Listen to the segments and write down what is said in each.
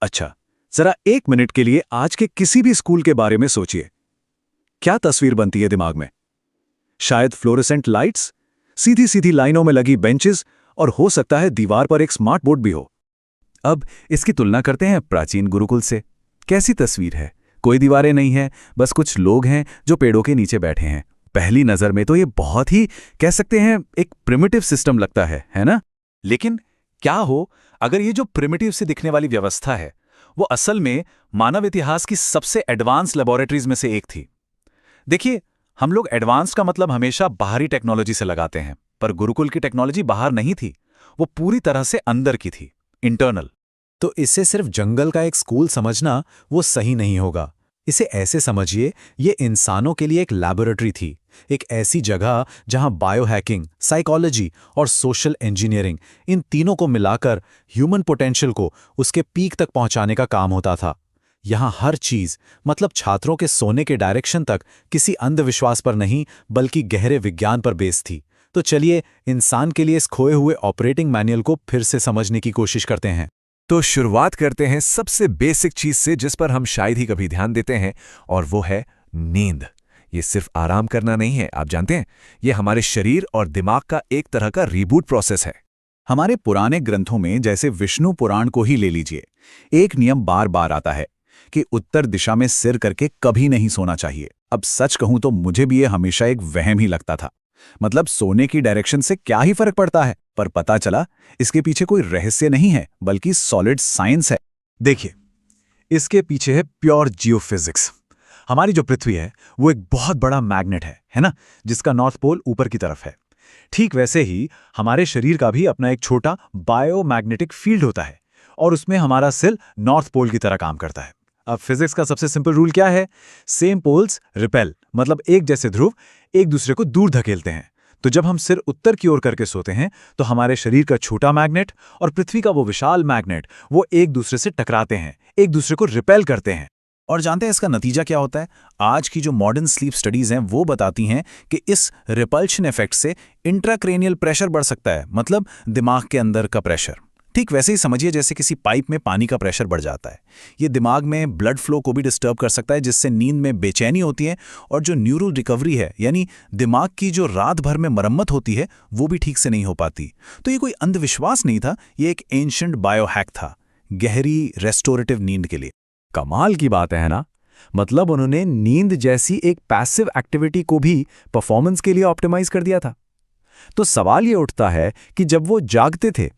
अच्छा, जरा 1 मिनट के लिए आज के किसी भी स्कूल के बारे में सोचिए। क्या तस्वीर बनती है दिमाग में? शायद फ्लोरेसेंट लाइट्स, सीधी सीधी लाइनों में लगी बेंचेस और हो सकता है दीवार पर एक स्मार्ट बोर्ड भी हो। अब इसकी तुलना करते हैं प्राचीन गुरुकुल से। कैसी तस्वीर है? कोई दीवारें नहीं है, बस कुछ लोग हैं जो पेड़ों के नीचे बैठे हैं। पहली नजर में तो ये बहुत ही कह सकते हैं एक प्रिमिटिव सिस्टम लगता है ना? लेकिन क्या हो अगर ये जो प्रिमिटिव से दिखने वाली व्यवस्था है वो असल में मानव इतिहास की सबसे एडवांस लेबोरेटरीज में से एक थी। देखिए, हम लोग एडवांस का मतलब हमेशा बाहरी टेक्नोलॉजी से लगाते हैं, पर गुरुकुल की टेक्नोलॉजी बाहर नहीं थी, वो पूरी तरह से अंदर की थी, इंटरनल। तो इसे सिर्फ जंगल का एक स्कूल समझना वो सही नहीं होगा। इसे ऐसे समझिए, ये इंसानों के लिए एक लैबोरेटरी थी, एक ऐसी जगह जहां बायोहैकिंग, साइकोलॉजी और सोशल इंजीनियरिंग, इन तीनों को मिलाकर ह्यूमन पोटेंशियल को उसके पीक तक पहुंचाने का काम होता था। यहां हर चीज, मतलब छात्रों के सोने के डायरेक्शन तक, किसी अंधविश्वास पर नहीं बल्कि गहरे विज्ञान पर बेस थी। तो चलिए इंसान के लिए इस खोए हुए ऑपरेटिंग मैनुअल को फिर से समझने की कोशिश करते हैं। तो शुरुआत करते हैं सबसे बेसिक चीज से जिस पर हम शायद ही कभी ध्यान देते हैं, और वो है नींद। ये सिर्फ आराम करना नहीं है, आप जानते हैं, ये हमारे शरीर और दिमाग का एक तरह का रीबूट प्रोसेस है। हमारे पुराने ग्रंथों में, जैसे विष्णु पुराण को ही ले लीजिए, एक नियम बार बार आता है कि उत्तर दिशा में सिर करके कभी नहीं सोना चाहिए। अब सच कहूं तो मुझे भी ये हमेशा एक वहम ही लगता था। मतलब सोने की डायरेक्शन से क्या ही फर्क पड़ता है, पर पता चला इसके पीछे कोई रहस्य नहीं है बल्कि सॉलिड साइंस है। देखिए, इसके पीछे है प्योर जियोफिजिक्स। हमारी जो पृथ्वी है वो एक बहुत बड़ा मैग्नेट है ना, जिसका नॉर्थ पोल ऊपर की तरफ है। ठीक वैसे ही हमारे शरीर का भी अपना एक छोटा बायोमैग्नेटिक फील्ड होता है और उसमें हमारा सेल नॉर्थ पोल की तरह काम करता है। अब फिजिक्स का सबसे सिंपल रूल क्या है? सेम पोल्स रिपेल, मतलब एक जैसे ध्रुव एक दूसरे को दूर धकेलते हैं। तो जब हम सिर उत्तर की ओर करके सोते हैं तो हमारे शरीर का छोटा मैग्नेट और पृथ्वी का वो विशाल मैग्नेट, वो एक दूसरे से टकराते हैं, एक दूसरे को रिपेल करते हैं। और जानते हैं इसका नतीजा क्या होता है? आज की जो मॉडर्न स्लीप स्टडीज हैं वो बताती हैं कि इस रिपल्शन इफेक्ट से इंट्राक्रेनियल प्रेशर बढ़ सकता है, मतलब दिमाग के अंदर का प्रेशर। ठीक वैसे ही समझिए जैसे किसी पाइप में पानी का प्रेशर बढ़ जाता है। ये दिमाग में ब्लड फ्लो को भी डिस्टर्ब कर सकता है, जिससे नींद में बेचैनी होती है और जो न्यूरल रिकवरी है, यानी दिमाग की जो रात भर में मरम्मत होती है, वो भी ठीक से नहीं हो पाती। तो ये कोई अंधविश्वास नहीं था, ये एक एंशिएंट बायोहैक था, गहरी रेस्टोरेटिव नींद के लिए। कमाल की बात है ना? मतलब उन्होंने नींद जैसी एक पैसिव एक्टिविटी को भी परफॉर्मेंस के लिए ऑप्टिमाइज कर दिया था। तो सवाल ये उठता है कि जब वो जागते थे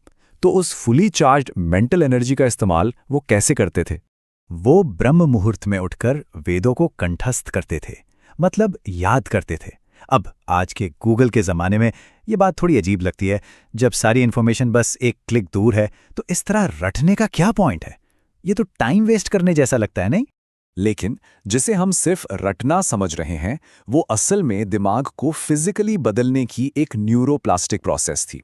तो उस फुली चार्ज्ड मेंटल एनर्जी का इस्तेमाल वो कैसे करते थे? वो ब्रह्म मुहूर्त में उठकर वेदों को कंठस्थ करते थे, मतलब याद करते थे। अब आज के गूगल के ज़माने में ये बात थोड़ी अजीब लगती है, जब सारी इन्फॉर्मेशन बस एक क्लिक दूर है, तो इस तरह रटने का क्या पॉइंट है? ये तो टाइम वेस्ट करने जैसा लगता है, नहीं? लेकिन जिसे हम सिर्फ रटना समझ रहे हैं, वो असल में दिमाग को फिजिकली बदलने की एक न्यूरोप्लास्टिक प्रोसेस थी।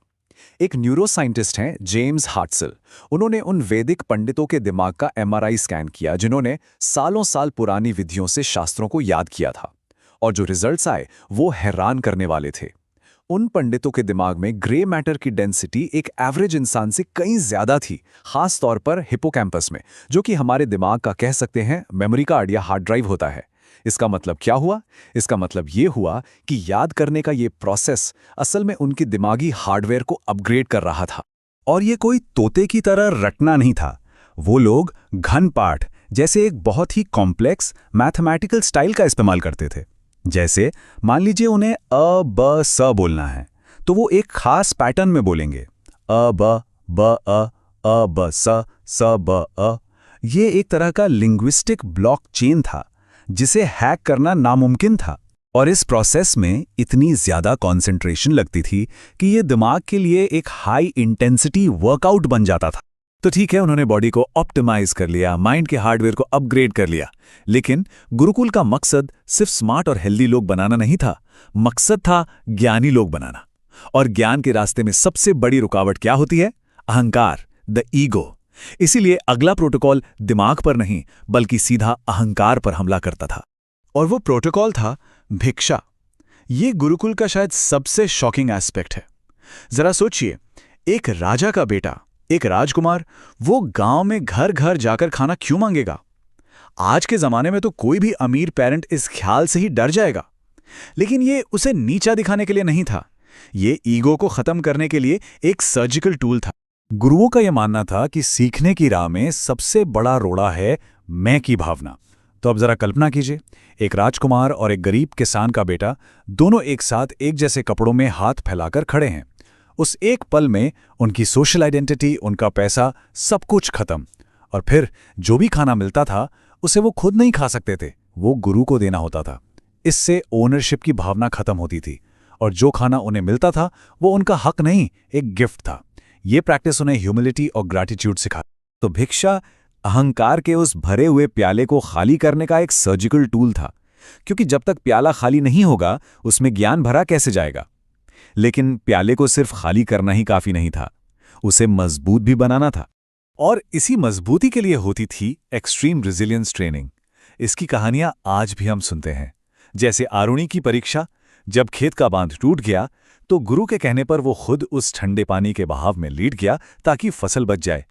एक न्यूरोसाइंटिस्ट हैं जेम्स हार्टसेल। उन्होंने उन वैदिक पंडितों के दिमाग का एमआरआई स्कैन किया जिन्होंने सालों साल पुरानी विधियों से शास्त्रों को याद किया था, और जो रिजल्ट्स आए वो हैरान करने वाले थे। उन पंडितों के दिमाग में ग्रे मैटर की डेंसिटी एक एवरेज इंसान से कहीं ज्यादा थी, खास तौर पर हिपोकैम्पस में, जो कि हमारे दिमाग का कह सकते हैं मेमोरी कार्ड या हार्ड ड्राइव होता है। इसका मतलब क्या हुआ? इसका मतलब ये हुआ कि याद करने का ये प्रोसेस असल में उनकी दिमागी हार्डवेयर को अपग्रेड कर रहा था। और ये कोई तोते की तरह रटना नहीं था। वो लोग घन पाठ जैसे एक बहुत ही कॉम्प्लेक्स मैथमेटिकल स्टाइल का इस्तेमाल करते थे। जैसे मान लीजिए उन्हें अ ब स बोलना है, तो वो एक खास पैटर्न में बोलेंगे, अ ब ब स ब अ। ये एक तरह का लिंग्विस्टिक ब्लॉकचेन था जिसे हैक करना नामुमकिन था। और इस प्रोसेस में इतनी ज्यादा कंसंट्रेशन लगती थी कि ये दिमाग के लिए एक हाई इंटेंसिटी वर्कआउट बन जाता था। तो ठीक है, उन्होंने बॉडी को ऑप्टिमाइज कर लिया, माइंड के हार्डवेयर को अपग्रेड कर लिया, लेकिन गुरुकुल का मकसद सिर्फ स्मार्ट और हेल्दी लोग बनाना नहीं था, मकसद था ज्ञानी लोग बनाना। और ज्ञान के रास्ते में सबसे बड़ी रुकावट क्या होती है? अहंकार, द ईगो। इसीलिए अगला प्रोटोकॉल दिमाग पर नहीं बल्कि सीधा अहंकार पर हमला करता था, और वो प्रोटोकॉल था भिक्षा। ये गुरुकुल का शायद सबसे शॉकिंग एस्पेक्ट है। जरा सोचिए, एक राजा का बेटा एक राजकुमार वो गांव में घर घर जाकर खाना क्यों मांगेगा? आज के जमाने में तो कोई भी अमीर पेरेंट इस ख्याल से ही डर जाएगा। लेकिन ये उसे नीचा दिखाने के लिए नहीं था, ये ईगो को खत्म करने के लिए एक सर्जिकल टूल था। गुरुओं का यह मानना था कि सीखने की राह में सबसे बड़ा रोड़ा है मैं की भावना। तो अब जरा कल्पना कीजिए, एक राजकुमार और एक गरीब किसान का बेटा दोनों एक साथ एक जैसे कपड़ों में हाथ फैलाकर खड़े हैं। उस एक पल में उनकी सोशल आइडेंटिटी, उनका पैसा, सब कुछ खत्म। और फिर जो भी खाना मिलता था उसे वो खुद नहीं खा सकते थे, वो गुरु को देना होता था। इससे ओनरशिप की भावना खत्म होती थी और जो खाना उन्हें मिलता था वो उनका हक नहीं, एक गिफ्ट था। ये प्रैक्टिस उन्हें ह्यूमिलिटी और ग्रैटिट्यूड सिखा। तो भिक्षा अहंकार के उस भरे हुए प्याले को खाली करने का एक सर्जिकल टूल था, क्योंकि जब तक प्याला खाली नहीं होगा उसमें ज्ञान भरा कैसे जाएगा। लेकिन प्याले को सिर्फ खाली करना ही काफी नहीं था, उसे मजबूत भी बनाना था। और इसी मजबूती के लिए होती थी एक्सट्रीम रेजिलियंस ट्रेनिंग। इसकी कहानियां आज भी हम सुनते हैं, जैसे आरुणि की परीक्षा। जब खेत का बांध टूट गया तो गुरु के कहने पर वो खुद उस ठंडे पानी के बहाव में लेट गया ताकि फसल बच जाए।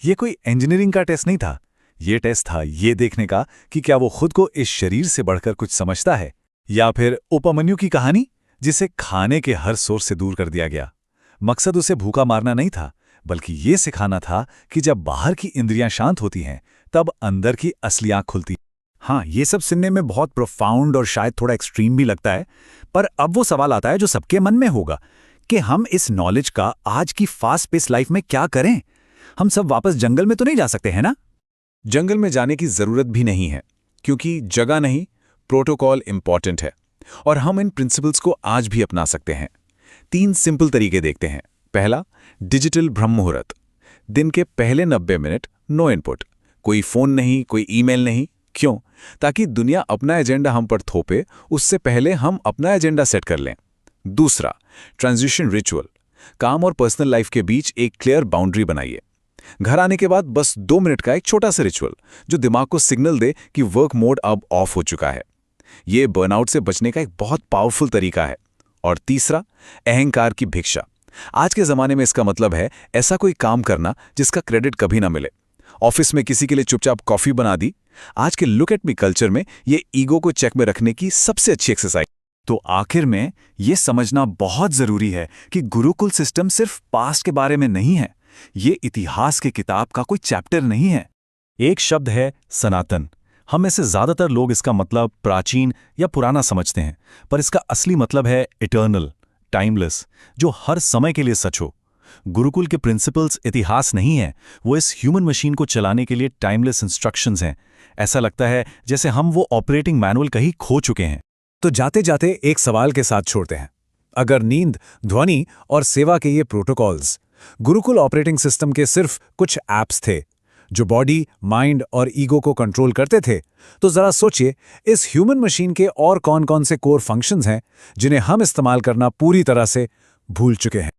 ये कोई इंजीनियरिंग का टेस्ट नहीं था, ये टेस्ट था ये देखने का कि क्या वो खुद को इस शरीर से बढ़कर कुछ समझता है। या फिर उपमन्यु की कहानी, जिसे खाने के हर सोर्स से दूर कर दिया गया। मकसद उसे भूखा मारना नहीं था, बल्कि ये सिखाना था कि जब बाहर की इंद्रियां शांत होती हैं तब अंदर की असली आंख खुलती। हाँ, ये सब सुनने में बहुत प्रोफाउंड और शायद थोड़ा एक्सट्रीम भी लगता है, पर अब वो सवाल आता है जो सबके मन में होगा कि हम इस नॉलेज का आज की फास्ट पेस लाइफ में क्या करें? हम सब वापस जंगल में तो नहीं जा सकते हैं ना? जंगल में जाने की जरूरत भी नहीं है, क्योंकि जगह नहीं, प्रोटोकॉल इंपॉर्टेंट है और हम इन प्रिंसिपल्स को आज भी अपना सकते हैं। 3 सिंपल तरीके देखते हैं। पहला, डिजिटल ब्रह्म मुहूर्त। दिन के पहले 90 मिनट नो इनपुट, कोई फोन नहीं, कोई ईमेल नहीं। क्यों? ताकि दुनिया अपना एजेंडा हम पर थोपे उससे पहले हम अपना एजेंडा सेट कर लें। दूसरा, ट्रांजिशन रिचुअल। काम और पर्सनल लाइफ के बीच एक क्लियर बाउंड्री बनाइए। घर आने के बाद बस 2 मिनट का एक छोटा सा रिचुअल जो दिमाग को सिग्नल दे कि वर्क मोड अब ऑफ हो चुका है। ये बर्नआउट से बचने का एक बहुत पावरफुल तरीका है। और तीसरा, अहंकार की भिक्षा। आज के जमाने में इसका मतलब है ऐसा कोई काम करना जिसका क्रेडिट कभी ना मिले। ऑफिस में किसी के लिए चुपचाप कॉफी बना दी। आज के लुक एट मी कल्चर में ये ईगो को चेक में रखने की सबसे अच्छी एक्सरसाइज। तो आखिर में ये समझना बहुत जरूरी है कि गुरुकुल सिस्टम सिर्फ पास्ट के बारे में नहीं है, ये इतिहास की किताब का कोई चैप्टर नहीं है। एक शब्द है सनातन। हम में से ज्यादातर लोग इसका मतलब प्राचीन या पुराना समझते हैं, पर इसका असली मतलब है इटर्नल, टाइमलेस, जो हर समय के लिए सच हो। गुरुकुल के प्रिंसिपल्स इतिहास नहीं है, वो इस ह्यूमन मशीन को चलाने के लिए टाइमलेस इंस्ट्रक्शंस हैं। ऐसा लगता है जैसे हम वो ऑपरेटिंग मैनुअल कहीं खो चुके हैं। तो जाते जाते एक सवाल के साथ छोड़ते हैं। अगर नींद, ध्वनि और सेवा के ये प्रोटोकॉल्स गुरुकुल ऑपरेटिंग सिस्टम के सिर्फ कुछ ऐप्स थे जो बॉडी, माइंड और ईगो को कंट्रोल करते थे, तो जरा सोचिए इस ह्यूमन मशीन के और कौन कौन से कोर फंक्शंस हैं जिन्हें हम इस्तेमाल करना पूरी तरह से भूल चुके हैं।